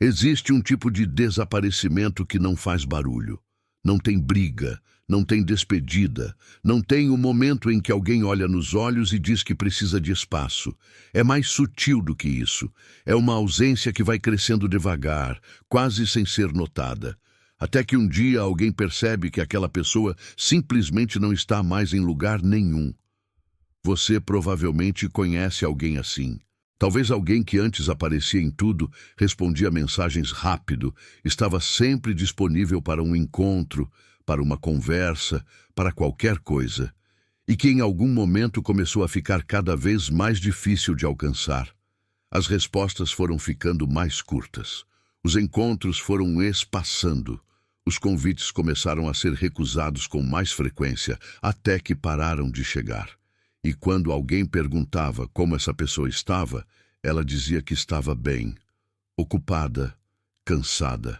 Existe um tipo de desaparecimento que não faz barulho. Não tem briga, não tem despedida, não tem o momento em que alguém olha nos olhos e diz que precisa de espaço. É mais sutil do que isso. É uma ausência que vai crescendo devagar, quase sem ser notada. Até que um dia alguém percebe que aquela pessoa simplesmente não está mais em lugar nenhum. Você provavelmente conhece alguém assim. Talvez alguém que antes aparecia em tudo, respondia mensagens rápido, estava sempre disponível para um encontro, para uma conversa, para qualquer coisa, e que em algum momento começou a ficar cada vez mais difícil de alcançar. As respostas foram ficando mais curtas. Os encontros foram espaçando. Os convites começaram a ser recusados com mais frequência, até que pararam de chegar. E quando alguém perguntava como essa pessoa estava, ela dizia que estava bem, ocupada, cansada,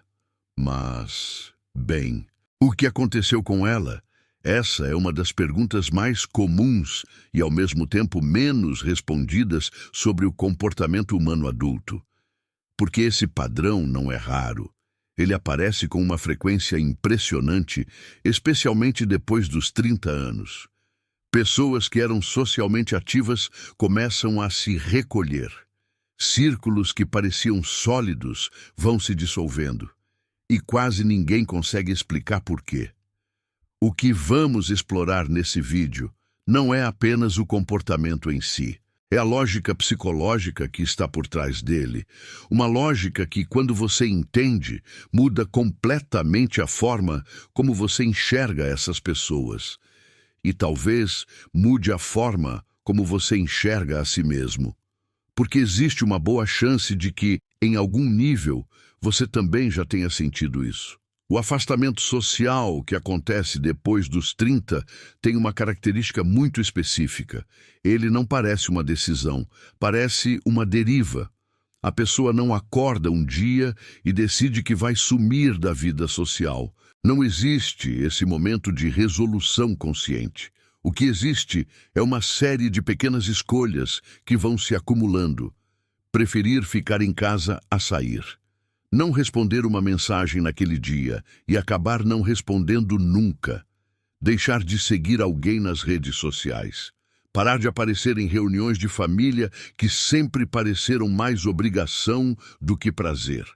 mas bem. O que aconteceu com ela? Essa é uma das perguntas mais comuns e, ao mesmo tempo, menos respondidas sobre o comportamento humano adulto. Porque esse padrão não é raro. Ele aparece com uma frequência impressionante, especialmente depois dos 30 anos. Pessoas que eram socialmente ativas começam a se recolher. Círculos que pareciam sólidos vão se dissolvendo. E quase ninguém consegue explicar por quê. O que vamos explorar nesse vídeo não é apenas o comportamento em si. É a lógica psicológica que está por trás dele. Uma lógica que, quando você entende, muda completamente a forma como você enxerga essas pessoas. E talvez mude a forma como você enxerga a si mesmo. Porque existe uma boa chance de que, em algum nível, você também já tenha sentido isso. O afastamento social que acontece depois dos 30 tem uma característica muito específica. Ele não parece uma decisão, parece uma deriva. A pessoa não acorda um dia e decide que vai sumir da vida social. Não existe esse momento de resolução consciente. O que existe é uma série de pequenas escolhas que vão se acumulando. Preferir ficar em casa a sair. Não responder uma mensagem naquele dia e acabar não respondendo nunca. Deixar de seguir alguém nas redes sociais. Parar de aparecer em reuniões de família que sempre pareceram mais obrigação do que prazer.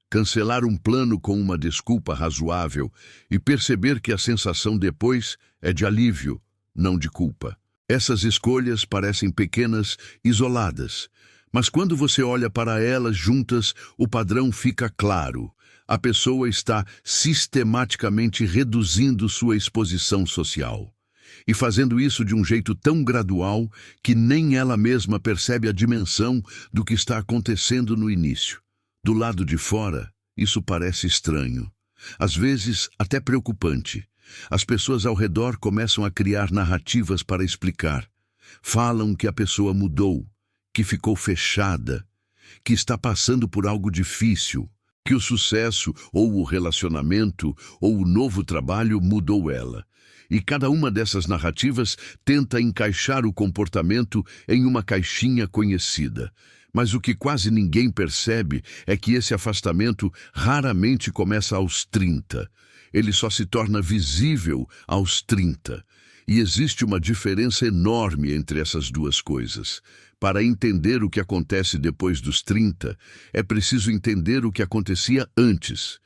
Cancelar um plano com uma desculpa razoável e perceber que a sensação depois é de alívio, não de culpa. Essas escolhas parecem pequenas, isoladas, mas quando você olha para elas juntas, o padrão fica claro. A pessoa está sistematicamente reduzindo sua exposição social. E fazendo isso de um jeito tão gradual que nem ela mesma percebe a dimensão do que está acontecendo no início. Do lado de fora, isso parece estranho. Às vezes, até preocupante. As pessoas ao redor começam a criar narrativas para explicar. Falam que a pessoa mudou, que ficou fechada, que está passando por algo difícil, que o sucesso, ou o relacionamento, ou o novo trabalho mudou ela. E cada uma dessas narrativas tenta encaixar o comportamento em uma caixinha conhecida. Mas o que quase ninguém percebe é que esse afastamento raramente começa aos 30. Ele só se torna visível aos 30. E existe uma diferença enorme entre essas duas coisas. Para entender o que acontece depois dos 30, é preciso entender o que acontecia antes.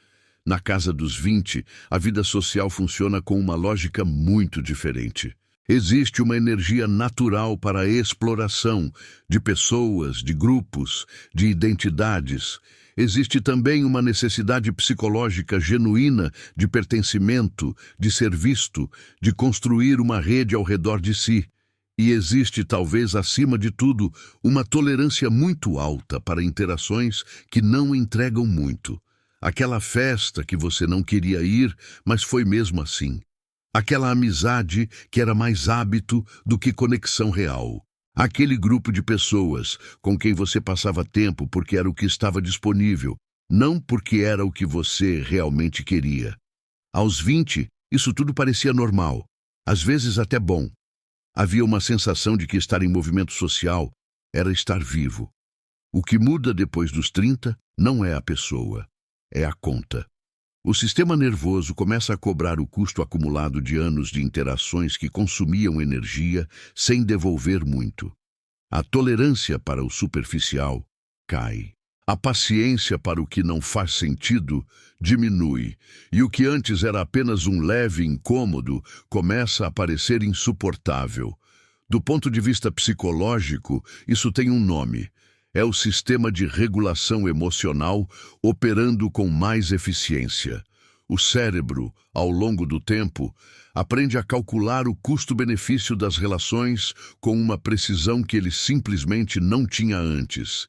Na casa dos 20, a vida social funciona com uma lógica muito diferente. Existe uma energia natural para a exploração de pessoas, de grupos, de identidades. Existe também uma necessidade psicológica genuína de pertencimento, de ser visto, de construir uma rede ao redor de si. E existe, talvez acima de tudo, uma tolerância muito alta para interações que não entregam muito. Aquela festa que você não queria ir, mas foi mesmo assim. Aquela amizade que era mais hábito do que conexão real. Aquele grupo de pessoas com quem você passava tempo porque era o que estava disponível, não porque era o que você realmente queria. Aos 20, isso tudo parecia normal, às vezes até bom. Havia uma sensação de que estar em movimento social era estar vivo. O que muda depois dos 30 não é a pessoa, é a conta. O sistema nervoso começa a cobrar o custo acumulado de anos de interações que consumiam energia sem devolver muito. A tolerância para o superficial cai. A paciência para o que não faz sentido diminui, e o que antes era apenas um leve incômodo começa a parecer insuportável. Do ponto de vista psicológico, isso tem um nome. É o sistema de regulação emocional operando com mais eficiência. O cérebro, ao longo do tempo, aprende a calcular o custo-benefício das relações com uma precisão que ele simplesmente não tinha antes.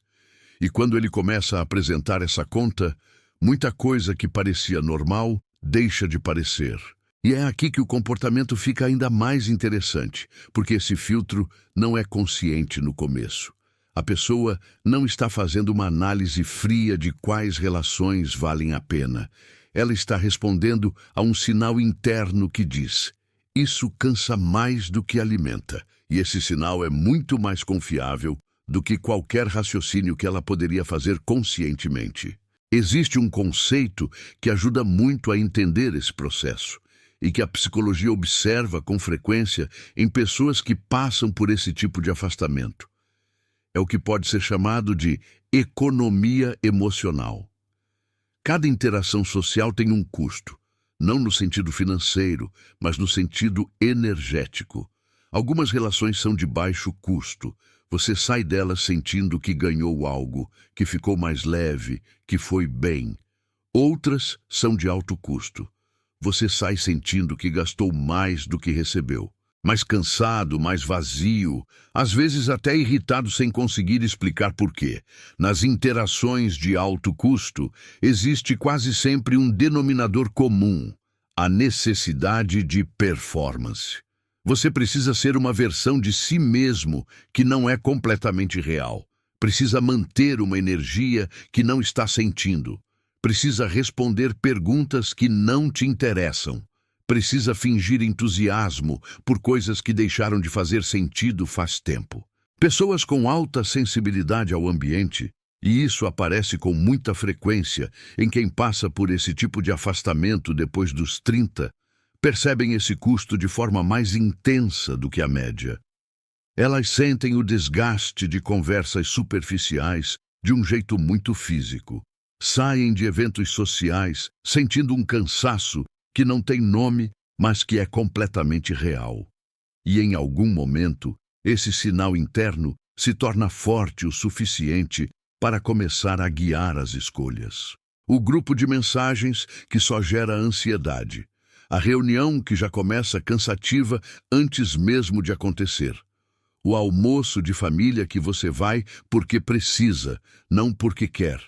E quando ele começa a apresentar essa conta, muita coisa que parecia normal deixa de parecer. E é aqui que o comportamento fica ainda mais interessante, porque esse filtro não é consciente no começo. A pessoa não está fazendo uma análise fria de quais relações valem a pena. Ela está respondendo a um sinal interno que diz: isso cansa mais do que alimenta. E esse sinal é muito mais confiável do que qualquer raciocínio que ela poderia fazer conscientemente. Existe um conceito que ajuda muito a entender esse processo e que a psicologia observa com frequência em pessoas que passam por esse tipo de afastamento. É o que pode ser chamado de economia emocional. Cada interação social tem um custo, não no sentido financeiro, mas no sentido energético. Algumas relações são de baixo custo. Você sai delas sentindo que ganhou algo, que ficou mais leve, que foi bem. Outras são de alto custo. Você sai sentindo que gastou mais do que recebeu. Mais cansado, mais vazio, às vezes até irritado sem conseguir explicar por quê. Nas interações de alto custo, existe quase sempre um denominador comum: a necessidade de performance. Você precisa ser uma versão de si mesmo que não é completamente real. Precisa manter uma energia que não está sentindo. Precisa responder perguntas que não te interessam. Precisa fingir entusiasmo por coisas que deixaram de fazer sentido faz tempo. Pessoas com alta sensibilidade ao ambiente, e isso aparece com muita frequência em quem passa por esse tipo de afastamento depois dos 30, percebem esse custo de forma mais intensa do que a média. Elas sentem o desgaste de conversas superficiais de um jeito muito físico. Saem de eventos sociais sentindo um cansaço que não tem nome, mas que é completamente real. E em algum momento, esse sinal interno se torna forte o suficiente para começar a guiar as escolhas. O grupo de mensagens que só gera ansiedade. A reunião que já começa cansativa antes mesmo de acontecer. O almoço de família que você vai porque precisa, não porque quer.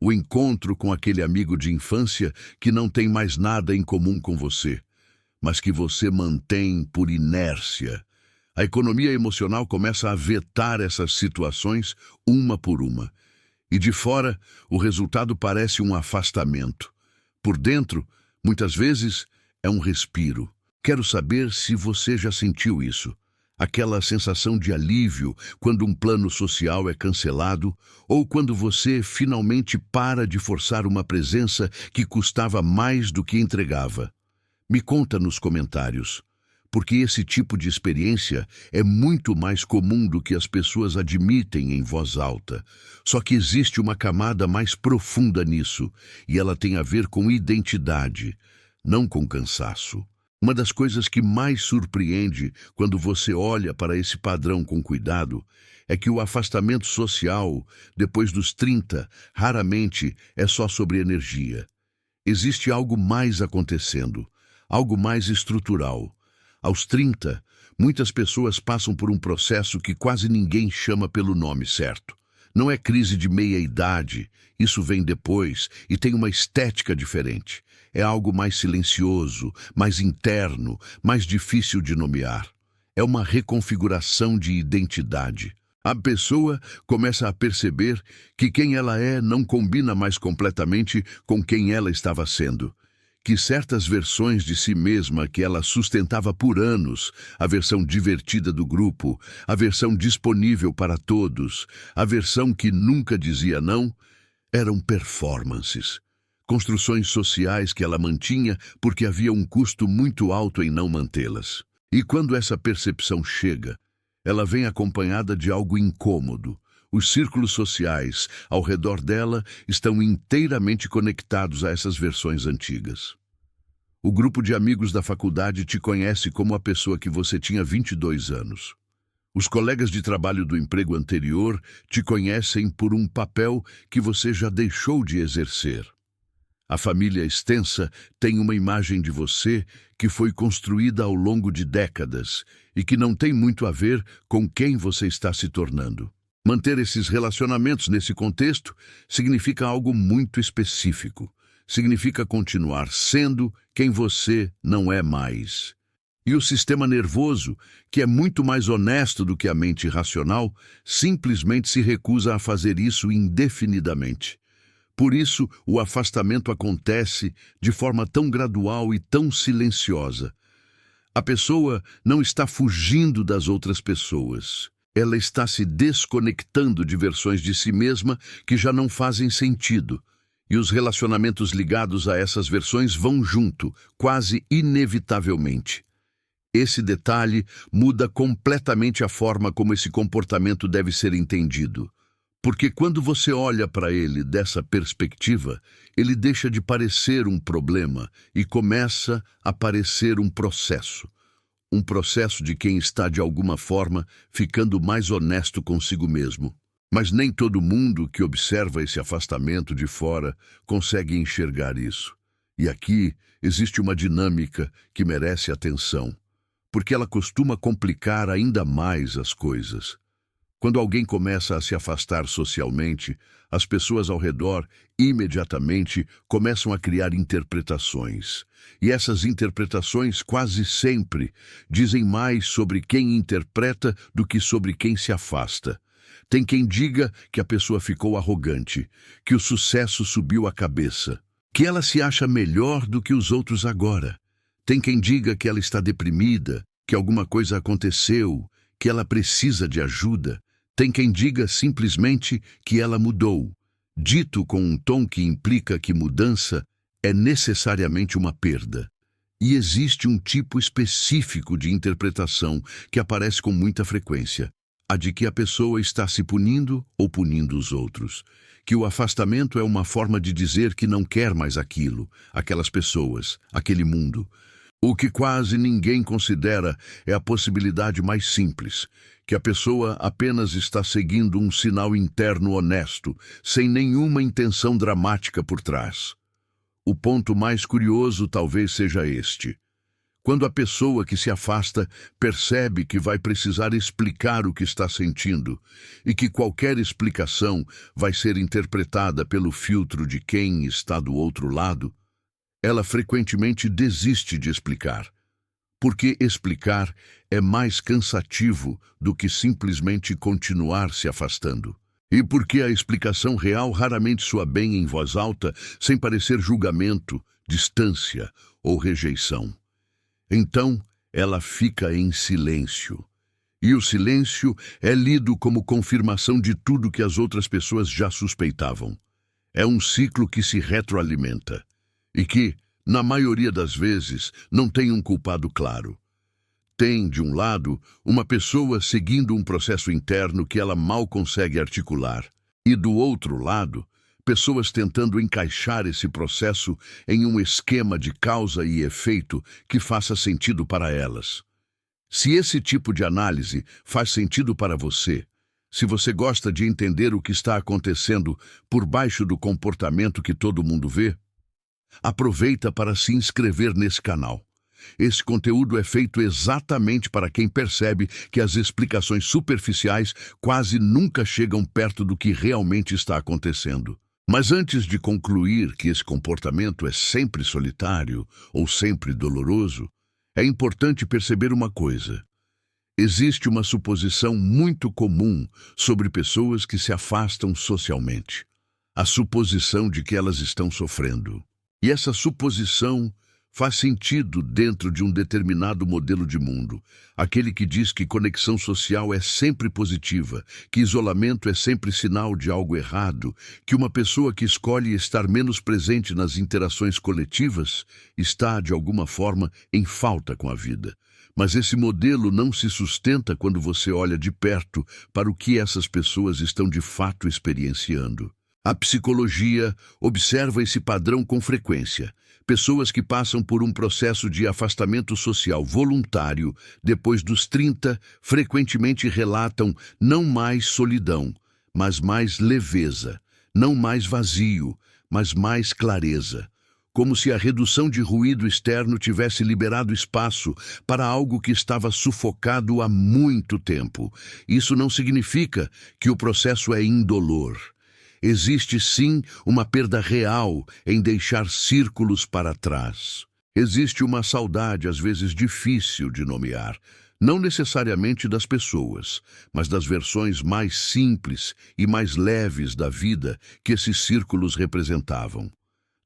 O encontro com aquele amigo de infância que não tem mais nada em comum com você, mas que você mantém por inércia. A economia emocional começa a vetar essas situações uma por uma. E de fora, o resultado parece um afastamento. Por dentro, muitas vezes, é um respiro. Quero saber se você já sentiu isso. Aquela sensação de alívio quando um plano social é cancelado ou quando você finalmente para de forçar uma presença que custava mais do que entregava. Me conta nos comentários, porque esse tipo de experiência é muito mais comum do que as pessoas admitem em voz alta. Só que existe uma camada mais profunda nisso, e ela tem a ver com identidade, não com cansaço. Uma das coisas que mais surpreende quando você olha para esse padrão com cuidado é que o afastamento social, depois dos 30, raramente é só sobre energia. Existe algo mais acontecendo, algo mais estrutural. Aos 30, muitas pessoas passam por um processo que quase ninguém chama pelo nome certo. Não é crise de meia-idade, isso vem depois e tem uma estética diferente. É algo mais silencioso, mais interno, mais difícil de nomear. É uma reconfiguração de identidade. A pessoa começa a perceber que quem ela é não combina mais completamente com quem ela estava sendo, que certas versões de si mesma que ela sustentava por anos, a versão divertida do grupo, a versão disponível para todos, a versão que nunca dizia não, eram performances, construções sociais que ela mantinha porque havia um custo muito alto em não mantê-las. E quando essa percepção chega, ela vem acompanhada de algo incômodo. Os círculos sociais ao redor dela estão inteiramente conectados a essas versões antigas. O grupo de amigos da faculdade te conhece como a pessoa que você tinha 22 anos. Os colegas de trabalho do emprego anterior te conhecem por um papel que você já deixou de exercer. A família extensa tem uma imagem de você que foi construída ao longo de décadas e que não tem muito a ver com quem você está se tornando. Manter esses relacionamentos nesse contexto significa algo muito específico. Significa continuar sendo quem você não é mais. E o sistema nervoso, que é muito mais honesto do que a mente racional, simplesmente se recusa a fazer isso indefinidamente. Por isso, o afastamento acontece de forma tão gradual e tão silenciosa. A pessoa não está fugindo das outras pessoas. Ela está se desconectando de versões de si mesma que já não fazem sentido. E os relacionamentos ligados a essas versões vão junto, quase inevitavelmente. Esse detalhe muda completamente a forma como esse comportamento deve ser entendido. Porque quando você olha para ele dessa perspectiva, ele deixa de parecer um problema e começa a parecer um processo. Um processo de quem está, de alguma forma, ficando mais honesto consigo mesmo. Mas nem todo mundo que observa esse afastamento de fora consegue enxergar isso. E aqui existe uma dinâmica que merece atenção, porque ela costuma complicar ainda mais as coisas. Quando alguém começa a se afastar socialmente, as pessoas ao redor imediatamente começam a criar interpretações. E essas interpretações quase sempre dizem mais sobre quem interpreta do que sobre quem se afasta. Tem quem diga que a pessoa ficou arrogante, que o sucesso subiu a cabeça, que ela se acha melhor do que os outros agora. Tem quem diga que ela está deprimida, que alguma coisa aconteceu, que ela precisa de ajuda. Tem quem diga simplesmente que ela mudou, dito com um tom que implica que mudança é necessariamente uma perda. E existe um tipo específico de interpretação que aparece com muita frequência, a de que a pessoa está se punindo ou punindo os outros, que o afastamento é uma forma de dizer que não quer mais aquilo, aquelas pessoas, aquele mundo. O que quase ninguém considera é a possibilidade mais simples, que a pessoa apenas está seguindo um sinal interno honesto, sem nenhuma intenção dramática por trás. O ponto mais curioso talvez seja este. Quando a pessoa que se afasta percebe que vai precisar explicar o que está sentindo e que qualquer explicação vai ser interpretada pelo filtro de quem está do outro lado, ela frequentemente desiste de explicar, porque explicar é mais cansativo do que simplesmente continuar se afastando. E porque a explicação real raramente soa bem em voz alta, sem parecer julgamento, distância ou rejeição. Então, ela fica em silêncio. E o silêncio é lido como confirmação de tudo que as outras pessoas já suspeitavam. É um ciclo que se retroalimenta e que, na maioria das vezes, não tem um culpado claro. Tem, de um lado, uma pessoa seguindo um processo interno que ela mal consegue articular, e do outro lado, pessoas tentando encaixar esse processo em um esquema de causa e efeito que faça sentido para elas. Se esse tipo de análise faz sentido para você, se você gosta de entender o que está acontecendo por baixo do comportamento que todo mundo vê, aproveita para se inscrever nesse canal. Esse conteúdo é feito exatamente para quem percebe que as explicações superficiais quase nunca chegam perto do que realmente está acontecendo. Mas antes de concluir que esse comportamento é sempre solitário ou sempre doloroso, é importante perceber uma coisa. Existe uma suposição muito comum sobre pessoas que se afastam socialmente. A suposição de que elas estão sofrendo. E essa suposição faz sentido dentro de um determinado modelo de mundo. Aquele que diz que conexão social é sempre positiva, que isolamento é sempre sinal de algo errado, que uma pessoa que escolhe estar menos presente nas interações coletivas está, de alguma forma, em falta com a vida. Mas esse modelo não se sustenta quando você olha de perto para o que essas pessoas estão de fato experienciando. A psicologia observa esse padrão com frequência. Pessoas que passam por um processo de afastamento social voluntário depois dos 30 frequentemente relatam não mais solidão, mas mais leveza, não mais vazio, mas mais clareza. Como se a redução de ruído externo tivesse liberado espaço para algo que estava sufocado há muito tempo. Isso não significa que o processo é indolor. Existe sim uma perda real em deixar círculos para trás. Existe uma saudade, às vezes difícil de nomear, não necessariamente das pessoas, mas das versões mais simples e mais leves da vida que esses círculos representavam.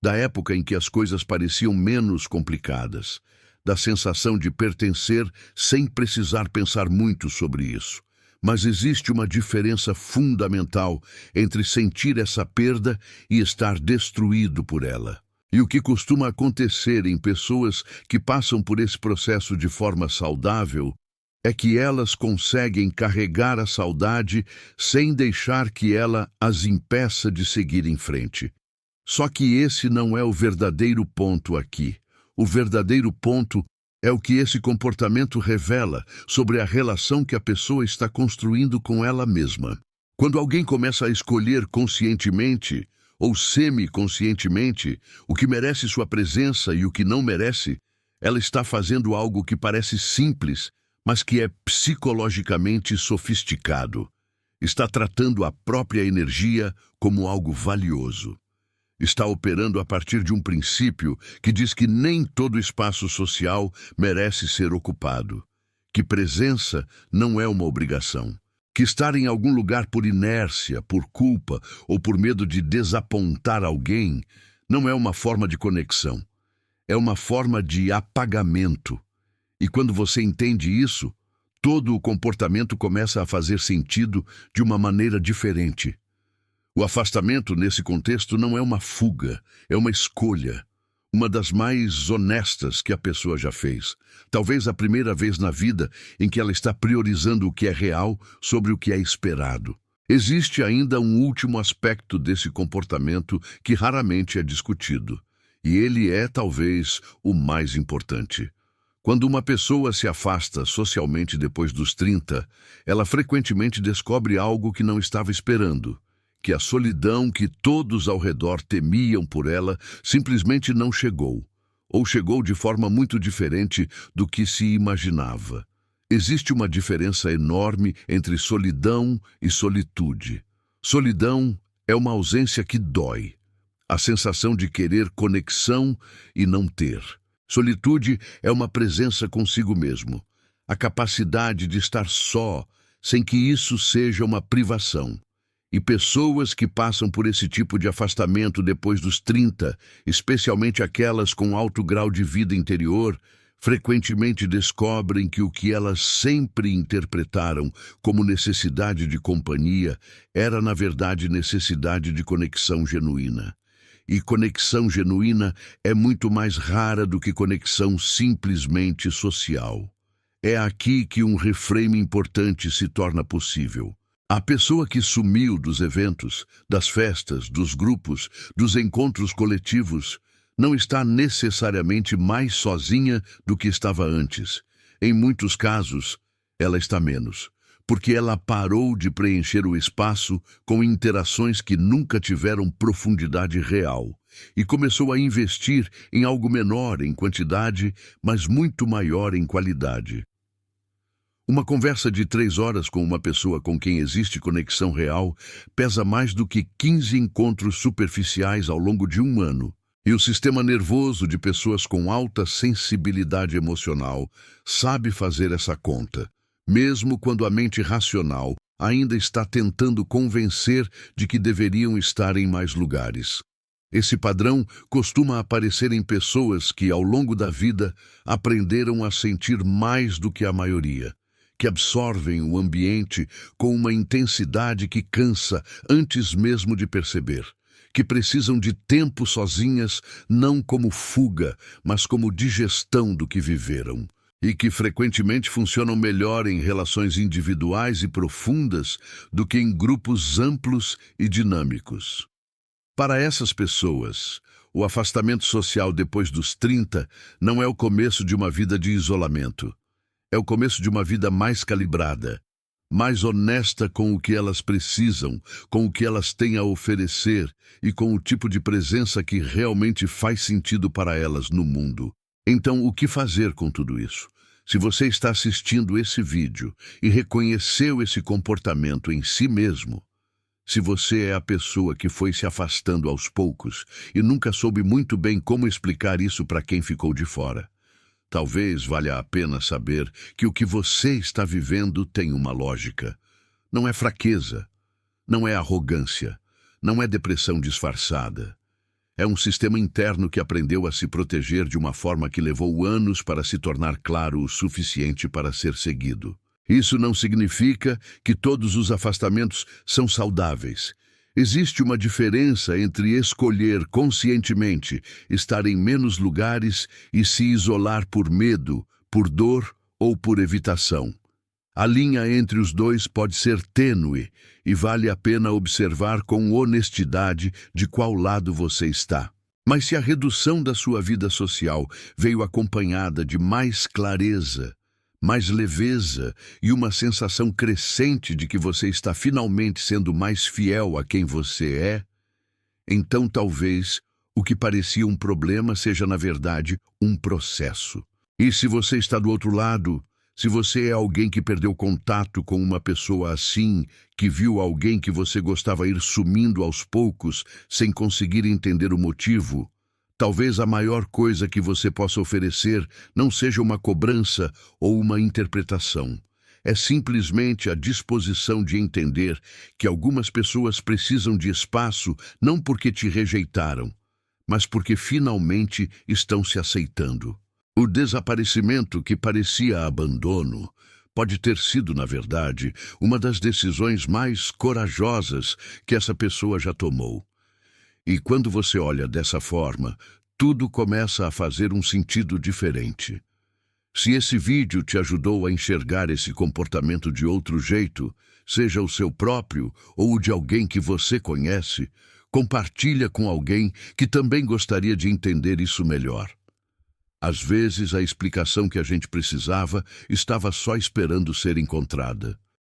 Da época em que as coisas pareciam menos complicadas, da sensação de pertencer sem precisar pensar muito sobre isso. Mas existe uma diferença fundamental entre sentir essa perda e estar destruído por ela. E o que costuma acontecer em pessoas que passam por esse processo de forma saudável é que elas conseguem carregar a saudade sem deixar que ela as impeça de seguir em frente. Só que esse não é o verdadeiro ponto aqui. O verdadeiro ponto é o que esse comportamento revela sobre a relação que a pessoa está construindo com ela mesma. Quando alguém começa a escolher conscientemente ou semi-conscientemente o que merece sua presença e o que não merece, ela está fazendo algo que parece simples, mas que é psicologicamente sofisticado. Está tratando a própria energia como algo valioso. Está operando a partir de um princípio que diz que nem todo espaço social merece ser ocupado, que presença não é uma obrigação, que estar em algum lugar por inércia, por culpa ou por medo de desapontar alguém não é uma forma de conexão, é uma forma de apagamento. E quando você entende isso, todo o comportamento começa a fazer sentido de uma maneira diferente. O afastamento, nesse contexto, não é uma fuga, é uma escolha, uma das mais honestas que a pessoa já fez. Talvez a primeira vez na vida em que ela está priorizando o que é real sobre o que é esperado. Existe ainda um último aspecto desse comportamento que raramente é discutido, e ele é, talvez, o mais importante. Quando uma pessoa se afasta socialmente depois dos 30, ela frequentemente descobre algo que não estava esperando. Que a solidão que todos ao redor temiam por ela simplesmente não chegou, ou chegou de forma muito diferente do que se imaginava. Existe uma diferença enorme entre solidão e solitude. Solidão é uma ausência que dói, a sensação de querer conexão e não ter. Solitude é uma presença consigo mesmo, a capacidade de estar só, sem que isso seja uma privação. E pessoas que passam por esse tipo de afastamento depois dos 30, especialmente aquelas com alto grau de vida interior, frequentemente descobrem que o que elas sempre interpretaram como necessidade de companhia era, na verdade, necessidade de conexão genuína. E conexão genuína é muito mais rara do que conexão simplesmente social. É aqui que um reframe importante se torna possível. A pessoa que sumiu dos eventos, das festas, dos grupos, dos encontros coletivos, não está necessariamente mais sozinha do que estava antes. Em muitos casos, ela está menos, porque ela parou de preencher o espaço com interações que nunca tiveram profundidade real e começou a investir em algo menor em quantidade, mas muito maior em qualidade. Uma conversa de 3 horas com uma pessoa com quem existe conexão real pesa mais do que 15 encontros superficiais ao longo de um ano. E o sistema nervoso de pessoas com alta sensibilidade emocional sabe fazer essa conta, mesmo quando a mente racional ainda está tentando convencer de que deveriam estar em mais lugares. Esse padrão costuma aparecer em pessoas que, ao longo da vida, aprenderam a sentir mais do que a maioria, que absorvem o ambiente com uma intensidade que cansa antes mesmo de perceber, que precisam de tempo sozinhas, não como fuga, mas como digestão do que viveram, e que frequentemente funcionam melhor em relações individuais e profundas do que em grupos amplos e dinâmicos. Para essas pessoas, o afastamento social depois dos 30 não é o começo de uma vida de isolamento. É o começo de uma vida mais calibrada, mais honesta com o que elas precisam, com o que elas têm a oferecer e com o tipo de presença que realmente faz sentido para elas no mundo. Então, o que fazer com tudo isso? Se você está assistindo esse vídeo e reconheceu esse comportamento em si mesmo, se você é a pessoa que foi se afastando aos poucos e nunca soube muito bem como explicar isso para quem ficou de fora, talvez valha a pena saber que o que você está vivendo tem uma lógica. Não é fraqueza, não é arrogância, não é depressão disfarçada. É um sistema interno que aprendeu a se proteger de uma forma que levou anos para se tornar claro o suficiente para ser seguido. Isso não significa que todos os afastamentos são saudáveis. Existe uma diferença entre escolher conscientemente estar em menos lugares e se isolar por medo, por dor ou por evitação. A linha entre os dois pode ser tênue e vale a pena observar com honestidade de qual lado você está. Mas se a redução da sua vida social veio acompanhada de mais clareza, mais leveza e uma sensação crescente de que você está finalmente sendo mais fiel a quem você é, então talvez o que parecia um problema seja, na verdade, um processo. E se você está do outro lado, se você é alguém que perdeu contato com uma pessoa assim, que viu alguém que você gostava ir sumindo aos poucos, sem conseguir entender o motivo, talvez a maior coisa que você possa oferecer não seja uma cobrança ou uma interpretação. É simplesmente a disposição de entender que algumas pessoas precisam de espaço não porque te rejeitaram, mas porque finalmente estão se aceitando. O desaparecimento que parecia abandono pode ter sido, na verdade, uma das decisões mais corajosas que essa pessoa já tomou. E quando você olha dessa forma, tudo começa a fazer um sentido diferente. Se esse vídeo te ajudou a enxergar esse comportamento de outro jeito, seja o seu próprio ou o de alguém que você conhece, compartilha com alguém que também gostaria de entender isso melhor. Às vezes, a explicação que a gente precisava estava só esperando ser encontrada.